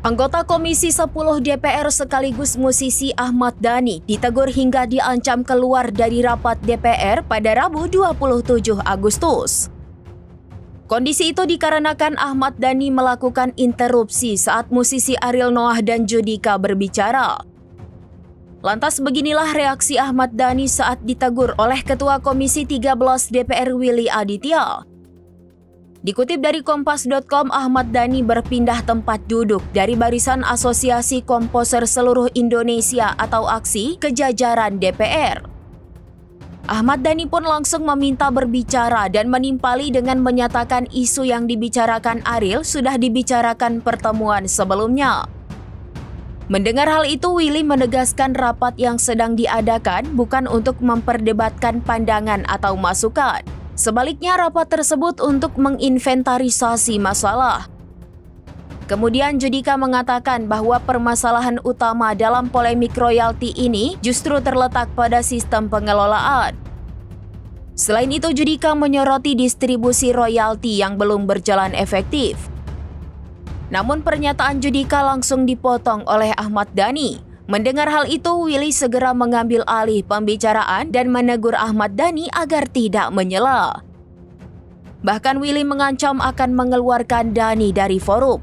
Anggota Komisi 10 DPR sekaligus musisi Ahmad Dhani ditegur hingga diancam keluar dari rapat DPR pada Rabu 27 Agustus. Kondisi itu dikarenakan Ahmad Dhani melakukan interupsi saat musisi Ariel Noah dan Judika berbicara. Lantas beginilah reaksi Ahmad Dhani saat ditegur oleh Ketua Komisi 13 DPR Willy Aditya. Dikutip dari Kompas.com, Ahmad Dhani berpindah tempat duduk dari barisan Asosiasi Komposer Seluruh Indonesia atau AKSI ke jajaran DPR. Ahmad Dhani pun langsung meminta berbicara dan menimpali dengan menyatakan isu yang dibicarakan Ariel sudah dibicarakan pertemuan sebelumnya. Mendengar hal itu, Willy menegaskan rapat yang sedang diadakan bukan untuk memperdebatkan pandangan atau masukan. Sebaliknya, rapat tersebut untuk menginventarisasi masalah. Kemudian Judika mengatakan bahwa permasalahan utama dalam polemik royalti ini justru terletak pada sistem pengelolaan. Selain itu, Judika menyoroti distribusi royalti yang belum berjalan efektif. Namun pernyataan Judika langsung dipotong oleh Ahmad Dhani. Mendengar hal itu, Willy segera mengambil alih pembicaraan dan menegur Ahmad Dhani agar tidak menyela. Bahkan Willy mengancam akan mengeluarkan Dhani dari forum.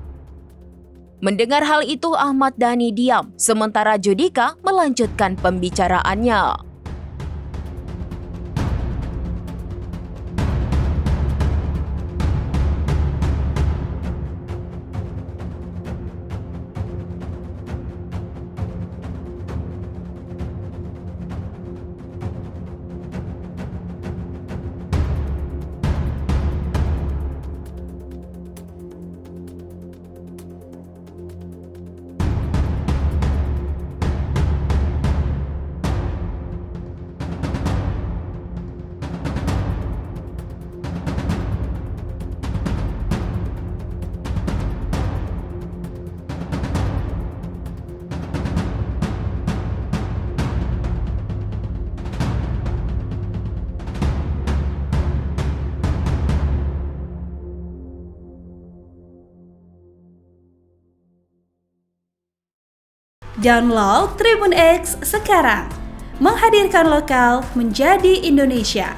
Mendengar hal itu, Ahmad Dhani diam, sementara Judika melanjutkan pembicaraannya. Download Tribun X sekarang, menghadirkan lokal menjadi Indonesia.